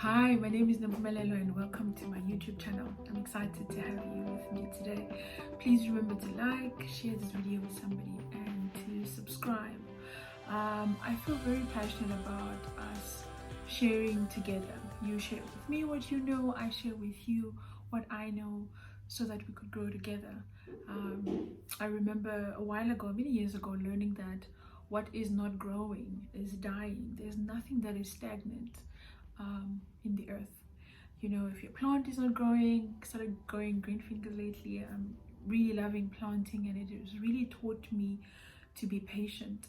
Hi, my name is Napumelelo and welcome to my YouTube channel. I'm excited to have you with me today. Please remember to like, share this video with somebody and to subscribe. I feel very passionate about us sharing together. You share with me what you know, I share with you what I know so that we could grow together. I remember a while ago, many years ago, learning that what is not growing is dying. There's nothing that is stagnant in the earth. You know, if your plant is not growing, started growing green fingers lately. I'm really loving planting, and it has really taught me to be patient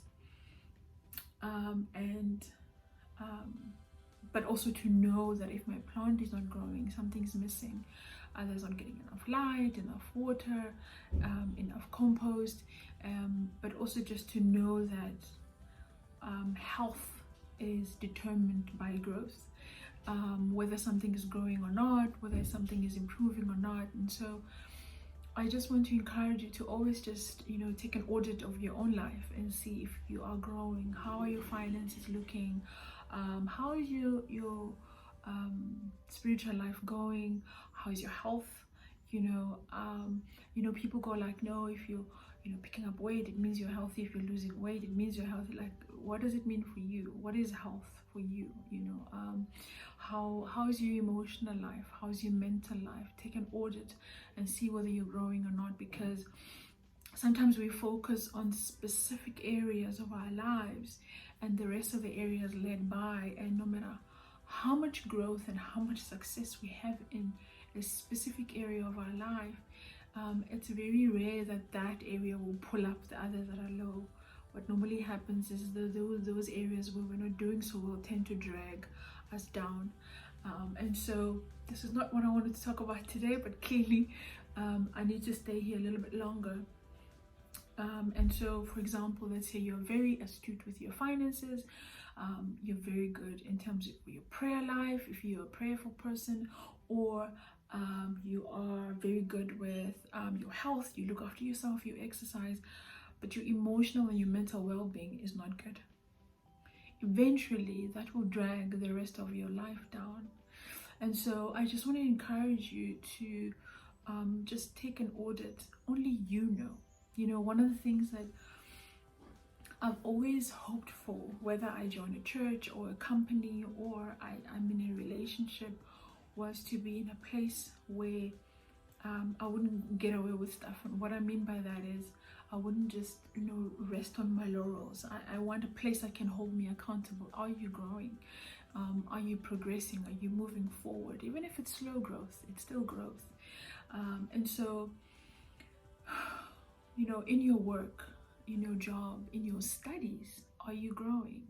and but also to know that if my plant is not growing, something's missing. There's not getting enough light, enough water, enough compost, but also just to know that health is determined by growth. Whether something is growing or not, whether something is improving or not. And so I just want to encourage you to always just, take an audit of your own life and see if you are growing. How are your finances looking? How is your spiritual life going? How is your health? People go like, no, if you're picking up weight, it means you're healthy. If you're losing weight, it means you're healthy. Like, what does it mean for you? What is health for you? How's your emotional life? How's your mental life? Take an audit and see whether you're growing or not, because sometimes we focus on specific areas of our lives and the rest of the areas led by, and no matter how much growth and how much success we have in a specific area of our life, it's very rare that that area will pull up the others that are low. What normally happens is those areas where we're not doing so well tend to drag us down. And so this is not what I wanted to talk about today, but clearly I need to stay here a little bit longer. And so, for example, let's say you're very astute with your finances, you're very good in terms of your prayer life, if you're a prayerful person, or you are very good with your health, you look after yourself, you exercise, but your emotional and your mental well-being is not good. Eventually, that will drag the rest of your life down. And so I just want to encourage you to just take an audit. Only you know. One of the things that I've always hoped for, whether I join a church or a company or I'm in a relationship, was to be in a place where I wouldn't get away with stuff. And what I mean by that is I wouldn't just rest on my laurels. I want a place that can hold me accountable. Are you growing? Are you progressing? Are you moving forward? Even if it's slow growth, it's still growth. And so in your work, in your job, in your studies, are you growing?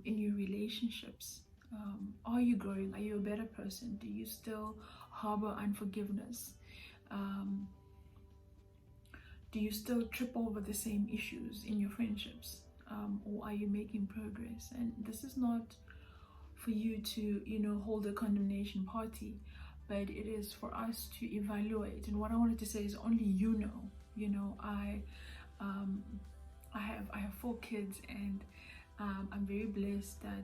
In your relationships, are you growing? Are you a better person? Do you still harbor unforgiveness? Do you still trip over the same issues in your friendships? Or are you making progress? And this is not for you to hold a condemnation party, but it is for us to evaluate. And what I wanted to say is only I have 4 kids, and I'm very blessed that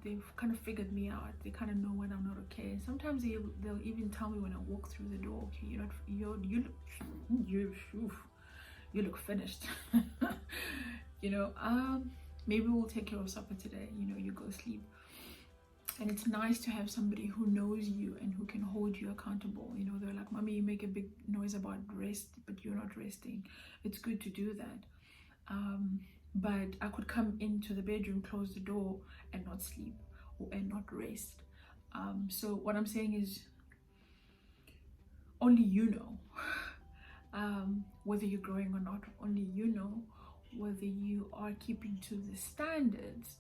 they've kind of figured me out. They kind of know when I'm not okay. Sometimes they'll even tell me when I walk through the door, okay, you look finished. Maybe we'll take care of supper today. You go sleep. And it's nice to have somebody who knows you and who can hold you accountable. They're like, Mommy, you make a big noise about rest, but you're not resting. It's good to do that. But I could come into the bedroom, close the door, and not sleep and not rest. So what I'm saying is only you know whether you're growing or not. Only you know whether you are keeping to the standards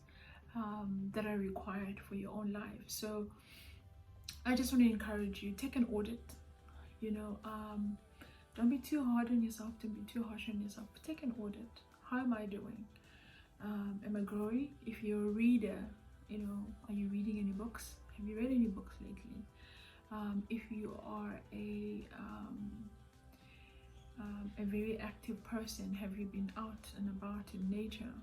that are required for your own life. So I just want to encourage you, take an audit. Don't be too hard on yourself, don't be too harsh on yourself. Take an audit. How am I doing? Am I growing? If you're a reader, are you reading any books? Have you read any books lately? If you are a very active person, have you been out and about in nature?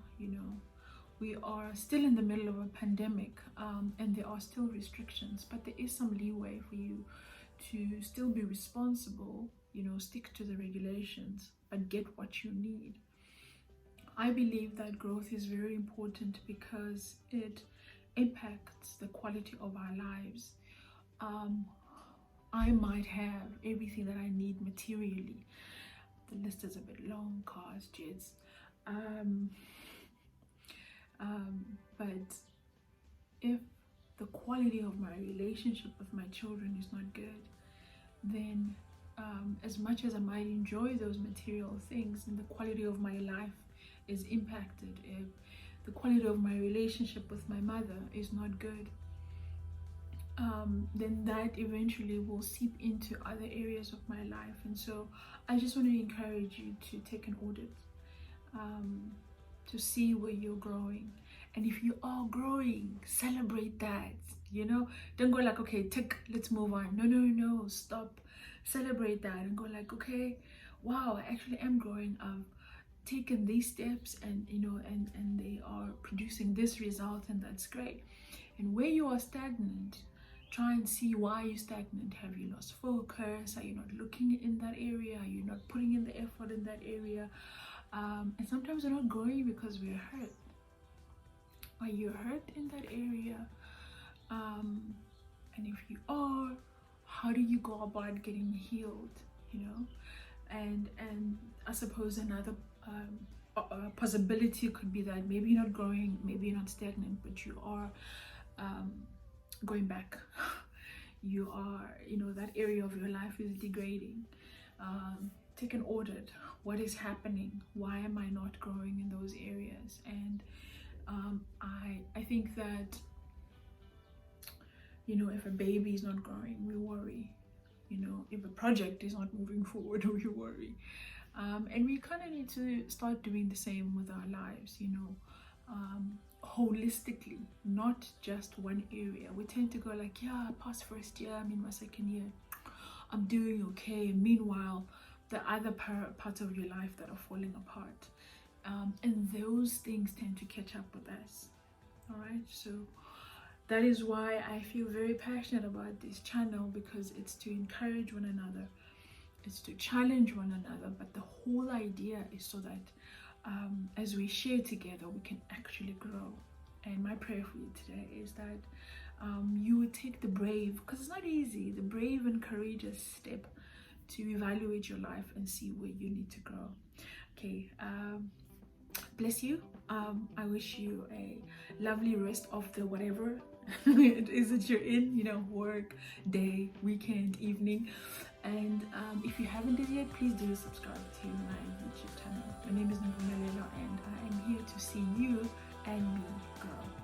we are still in the middle of a pandemic, and there are still restrictions, but there is some leeway for you to still be responsible, you know, stick to the regulations, but get what you need. I believe that growth is very important because it impacts the quality of our lives. I might have everything that I need materially. The list is a bit long: cars, jets. But if the quality of my relationship with my children is not good, then as much as I might enjoy those material things, and the quality of my life is impacted, if the quality of my relationship with my mother is not good, then that eventually will seep into other areas of my life. And so I just want to encourage you to take an audit, to see where you're growing. And if you are growing, celebrate that. You know, don't go like, okay, tick, let's move on. No, stop. Celebrate that and go like, okay, wow, I actually am growing. I've taken these steps, and you know, and they are producing this result, and that's great. And where you are stagnant, try and see why you're stagnant. Have you lost focus? Are you not looking in that area? Are you not putting in the effort in that area? And sometimes we're not growing because we're hurt. Are you hurt in that area? And if you are, how do you go about getting healed? You know, and I suppose another possibility could be that maybe you're not growing, maybe you're not stagnant, but you are going back. You are, you know, that area of your life is degrading. Take an audit. What is happening? Why am I not growing in those areas? And I think that, you know, if a baby is not growing, we worry. You know, if a project is not moving forward, we worry. And we kind of need to start doing the same with our lives, you know, holistically, not just one area. We tend to go like, yeah, I passed first year, I'm in my second year, I'm doing okay. Meanwhile, the other parts of your life that are falling apart. And those things tend to catch up with us. All right, so that is why I feel very passionate about this channel, because it's to encourage one another, it's to challenge one another, but the whole idea is so that as we share together, we can actually grow. And my prayer for you today is that you would take the brave, because it's not easy, the brave and courageous step to evaluate your life and see where you need to grow. Okay, bless you. I wish you a lovely rest of the whatever it is that you're in, you know, work, day, weekend, evening. And if you haven't done yet, please do subscribe to my YouTube channel. My name is Nkumbulela, and I am here to see you and me grow.